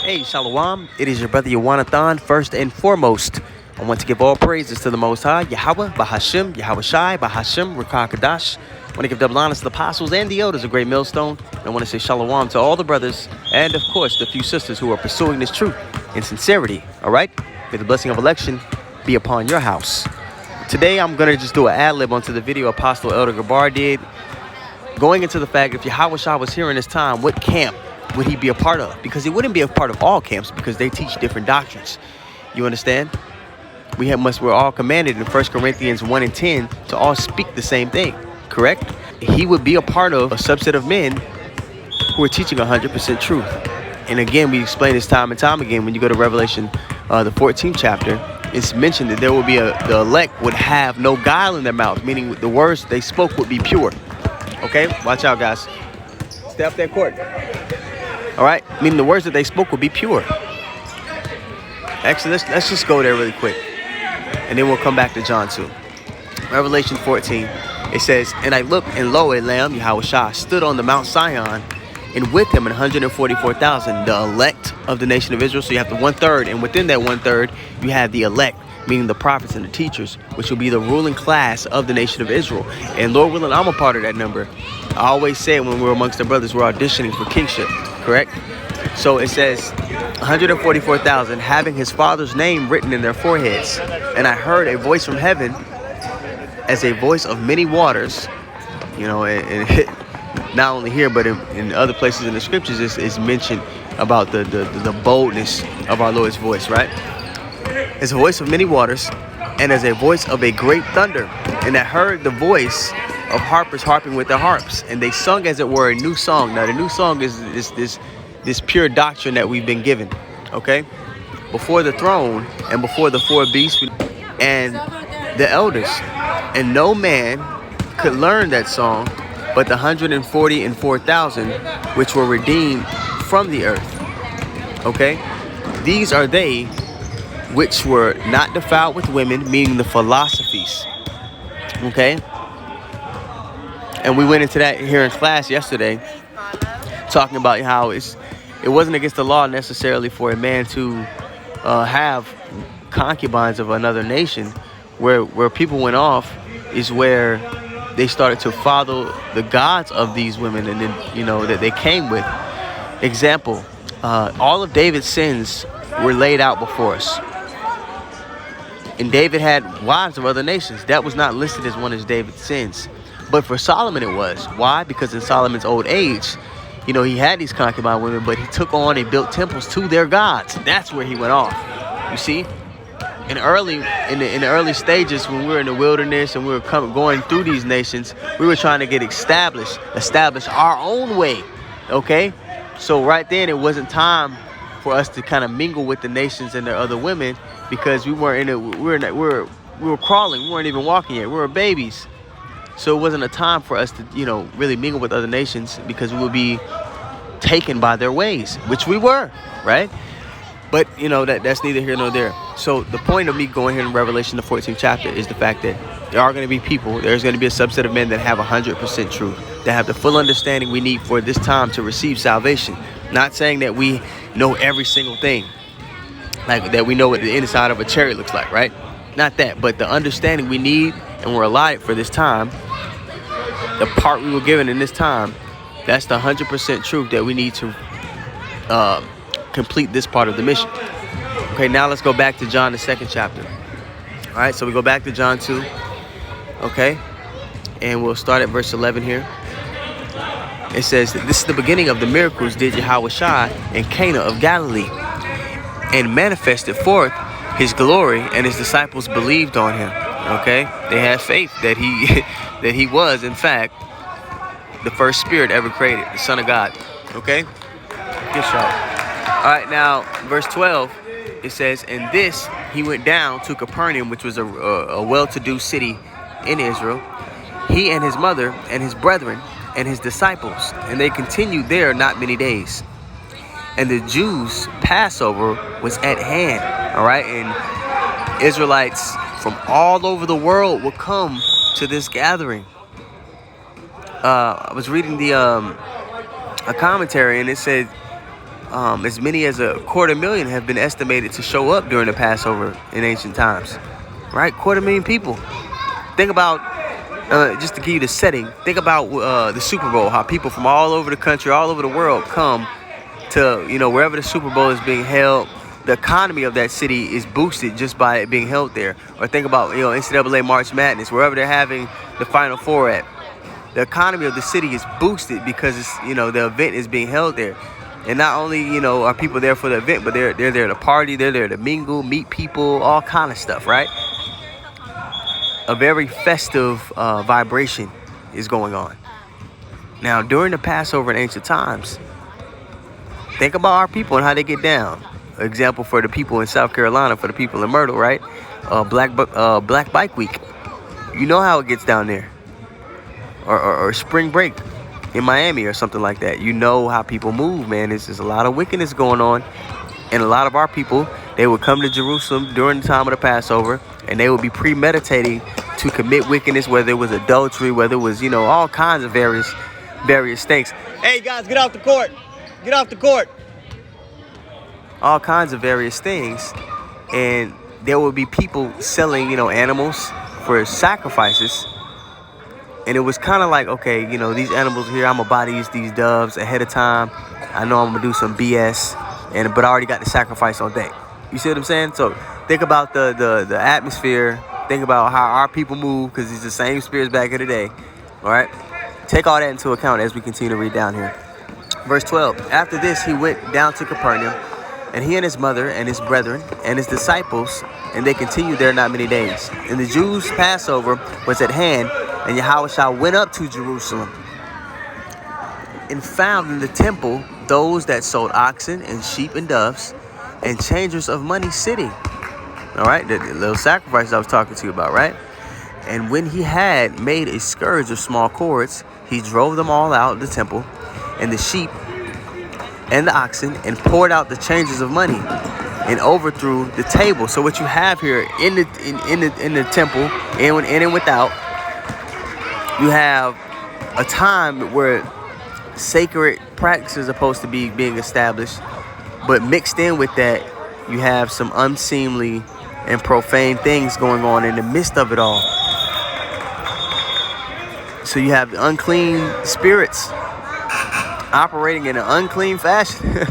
Hey, Shalom. It is your brother Yawanathan. First and foremost, I want to give all praises to the Most High, Yahweh, Bahashim, Yahawashi, Bahashim, Rakakadash. I want to give double honors to the apostles and the elders of Great Millstone. And I want to say Shalom to all the brothers and, of course, the few sisters who are pursuing this truth in sincerity. All right? May the blessing of election be upon your house. Today, I'm going to just do an ad-lib onto the video Apostle Elder Gabar did, going into the fact if Yahawashi was here in this time, what camp would he be a part of? Because he wouldn't be a part of all camps because they teach different doctrines. You understand? We're all commanded in 1 Corinthians 1 and 10 to all speak the same thing, correct? He would be a part of a subset of men who are teaching 100% truth. And again, we explain this time and time again. When you go to Revelation, the 14th chapter, it's mentioned that there will be the elect would have no guile in their mouth, meaning the words they spoke would be pure. Okay, watch out, guys. Stay up that court. All right, meaning the words that they spoke would be pure. Actually, let's just go there really quick, and then we'll come back to John 2. Revelation 14, it says, "And I looked, and lo, a Lamb, Yahawashi, stood on the Mount Sion, and with him 144,000, the elect of the nation of Israel." So you have the 1/3, and within that 1/3, you have the elect, meaning the prophets and the teachers, which will be the ruling class of the nation of Israel. And Lord willing, I'm a part of that number. I always say when we're amongst the brothers, we're auditioning for kingship, correct? So it says 144,000 having his father's name written in their foreheads. And I heard a voice from heaven as a voice of many waters, and not only here, but in other places in the scriptures, is mentioned about the boldness of our Lord's voice, right? As a voice of many waters, and as a voice of a great thunder. And I heard the voice of harpers harping with their harps, and they sung as it were a new song. Now the new song is this pure doctrine that we've been given, okay? Before the throne and before the four beasts and the elders. And no man could learn that song but the 144,000 which were redeemed from the earth, okay? These are they which were not defiled with women, meaning the philosophies, okay? And we went into that here in class yesterday, talking about how it wasn't against the law necessarily for a man to have concubines of another nation. Where people went off is where they started to follow the gods of these women, and then that they came with. Example, all of David's sins were laid out before us. And David had wives of other nations. That was not listed as one of David's sins. But for Solomon it was. Why? Because in Solomon's old age, he had these concubine women, but he took on and built temples to their gods. That's where he went off. You see? In the early stages, when we were in the wilderness and we were going through these nations, we were trying to get establish our own way. Okay? So right then it wasn't time for us to kind of mingle with the nations and their other women, because we weren't in it. We were crawling. We weren't even walking yet. We were babies. So it wasn't a time for us to, really mingle with other nations, because we would be taken by their ways, which we were, right? But, that's neither here nor there. So the point of me going here in Revelation, the 14th chapter, is the fact that there are going to be people, there's going to be a subset of men that have 100% truth, that have the full understanding we need for this time to receive salvation. Not saying that we know every single thing, like that we know what the inside of a cherry looks like, right? Not that, but the understanding we need and we're allotted for this time, the part we were given in this time, that's the 100% truth that we need to complete this part of the mission. Okay, now let's go back to John, the 2nd chapter. All right, so we go back to John 2, okay? And we'll start at verse 11 here. It says, "This is the beginning of the miracles did Yahawashi in Cana of Galilee, and manifested forth his glory, and his disciples believed on him." Okay, they had faith that he was in fact the first spirit ever created, the Son of God. Okay, good shot. All right, now verse 12, it says, "And this he went down to Capernaum, which was a well-to-do city in Israel, he and his mother and his brethren and his disciples, and they continued there not many days. And the Jews' Passover was at hand." All right, and Israelites from all over the world would come to this gathering. I was reading a commentary, and it said as many as 250,000 have been estimated to show up during the Passover in ancient times. Right? 250,000 people. Think about, just to give you the setting, think about the Super Bowl, how people from all over the country, all over the world come to, wherever the Super Bowl is being held. The economy of that city is boosted just by it being held there. Or think about, NCAA March Madness, wherever they're having the Final Four at. The economy of the city is boosted because it's, the event is being held there. And not only, are people there for the event, but they're there to party, they're there to mingle, meet people, all kind of stuff, right? A very festive vibration is going on. Now, during the Passover in ancient times, think about our people and how they get down. Example for the people in South Carolina, for the people in Myrtle, right? Black Bike Week. You know how it gets down there. Or spring break in Miami or something like that. You know how people move, man. There's a lot of wickedness going on. And a lot of our people, they would come to Jerusalem during the time of the Passover, and they would be premeditating to commit wickedness, whether it was adultery, whether it was, all kinds of various things. Hey, guys, get off the court. Get off the court. All kinds of various things. And there would be people selling, animals for sacrifices. And it was kind of like, okay, these animals here, I'm going to buy these doves ahead of time. I know I'm going to do some BS, but I already got the sacrifice on deck. You see what I'm saying? So think about the atmosphere. Think about how our people move, because it's the same spirits back in the day. All right? Take all that into account as we continue to read down here. Verse 12. After this, he went down to Capernaum, and he and his mother and his brethren and his disciples, and they continued there not many days. And the Jews' Passover was at hand, and Yahawashi went up to Jerusalem and found in the temple those that sold oxen and sheep and doves and changers of money sitting. All right, the little sacrifice I was talking to you about, right? And when he had made a scourge of small cords, he drove them all out of the temple, and the sheep and the oxen, and poured out the changers of money, and overthrew the table. So what you have here in the temple, in and without, you have a time where sacred practices are supposed to be being established, but mixed in with that, you have some unseemly and profane things going on in the midst of it all. So you have unclean spirits operating in an unclean fashion.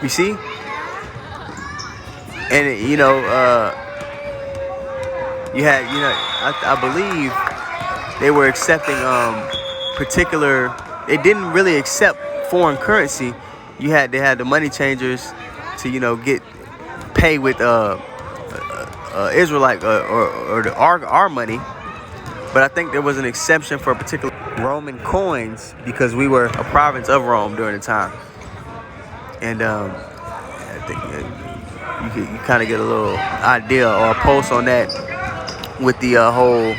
You see? And you had, I believe they were accepting particular. They didn't really accept foreign currency. They had the money changers to get pay with Israelite or our money. But I think there was an exception for particular Roman coins, because we were a province of Rome during the time. And I think you kind of get a little idea or a pulse on that with the whole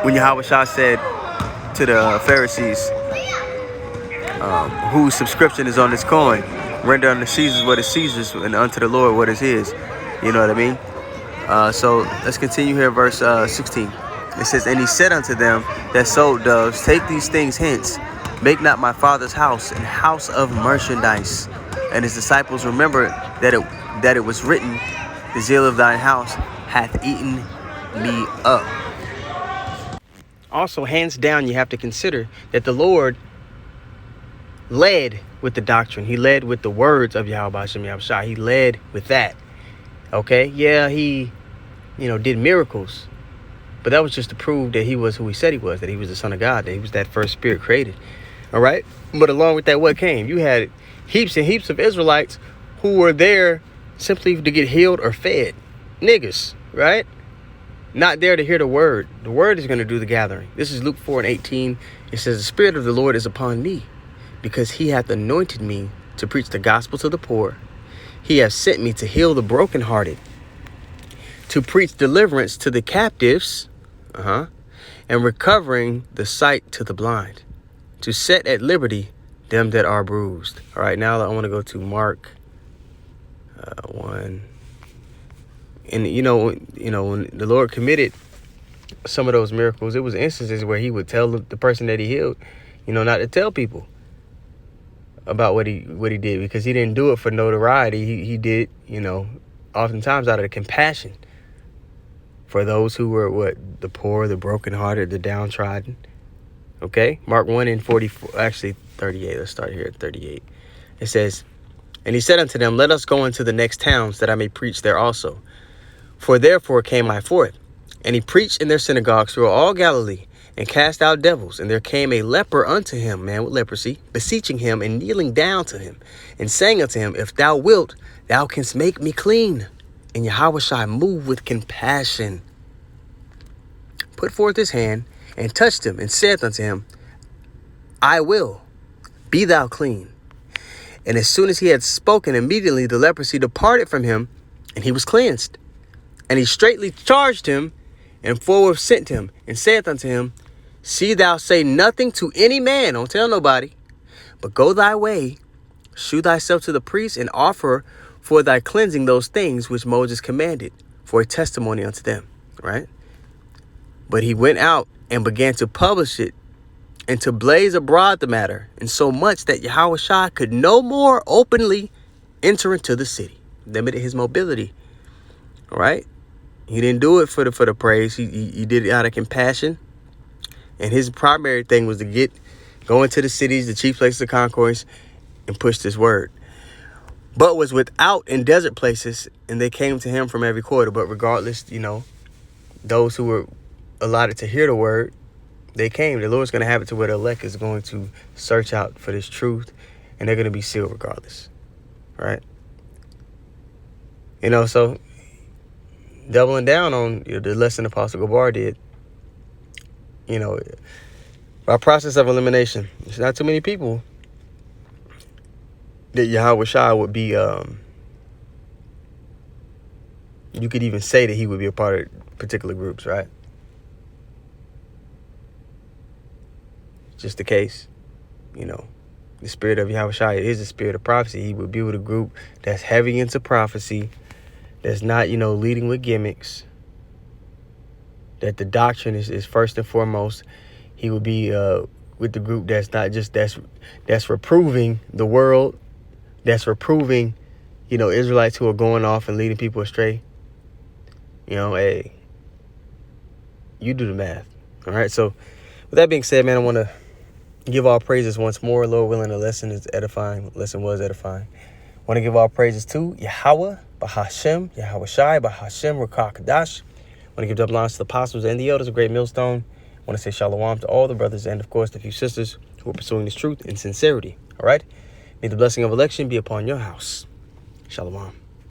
when Yahawashi said to the Pharisees, whose subscription is on this coin, render unto Caesar what is Caesar's, and unto the Lord what is his. You know what I mean? So let's continue here, verse 16. It says, and he said unto them that sold doves, take these things hence, make not my father's house an house of merchandise. And his disciples remembered that it was written, the zeal of thine house hath eaten me up. Also, hands down, you have to consider that the Lord led with the doctrine. He led with the words of Yahawashi. He led with that. Okay, yeah, he, did miracles. But that was just to prove that he was who he said he was, that he was the Son of God, that he was that first spirit created. All right? But along with that, what came? You had heaps and heaps of Israelites who were there simply to get healed or fed. Niggas, right? Not there to hear the word. The word is going to do the gathering. This is Luke 4:18. It says, the Spirit of the Lord is upon me, because he hath anointed me to preach the gospel to the poor. He hath sent me to heal the brokenhearted, to preach deliverance to the captives, and recovering the sight to the blind, to set at liberty them that are bruised. All right, now I want to go to Mark 1. And when the Lord committed some of those miracles, it was instances where he would tell the person that he healed, not to tell people. about what he did, because he didn't do it for notoriety. He did, oftentimes out of compassion for those who were the poor, the brokenhearted, the downtrodden. Okay, Mark 1:44, actually 38. Let's start here at 38. It says, "And he said unto them, Let us go into the next towns, that I may preach there also. For therefore came I forth. And he preached in their synagogues through all Galilee, and cast out devils. And there came a leper unto him, man with leprosy, beseeching him and kneeling down to him, and saying unto him, If thou wilt, thou canst make me clean. And Yahawashi moved with compassion, put forth his hand, and touched him, and said unto him, I will, be thou clean. And as soon as he had spoken, immediately the leprosy departed from him, and he was cleansed. And he straightly charged him, and forthwith sent him, and saith unto him, See thou say nothing to any man, don't tell nobody, but go thy way, shew thyself to the priest, and offer for thy cleansing those things which Moses commanded, for a testimony unto them." Right? But he went out and began to publish it, and to blaze abroad the matter, and so much that Yahawashi could no more openly enter into the city, limited his mobility. All right? He didn't do it for the praise. He did it out of compassion. And his primary thing was to go into the cities, the chief places of concourse, and push this word. But was without in desert places, and they came to him from every quarter. But regardless, those who were allotted to hear the word, they came. The Lord's going to have it to where the elect is going to search out for this truth, and they're going to be sealed regardless. Right? So doubling down on the lesson Apostle Gabar did, by process of elimination. There's not too many people that Yahawashi would be, you could even say that he would be a part of particular groups, right? Just the case, the spirit of Yahawashi is the spirit of prophecy. He would be with a group that's heavy into prophecy, that's not, leading with gimmicks, that the doctrine is first and foremost. He would be with the group that's not just, that's reproving the world, that's reproving, Israelites who are going off and leading people astray. Hey, you do the math. All right. So with that being said, man, I want to give all praises once more. Lord willing, the lesson is edifying. The lesson was edifying. I want to give all praises to Yahweh, Bahashem, Yahawashi, Bahashem, Rakakadash. I want to give double honors to the apostles and the elders of Great Millstone. I want to say shalom to all the brothers and, of course, the few sisters who are pursuing this truth in sincerity. All right? May the blessing of election be upon your house. Shalom.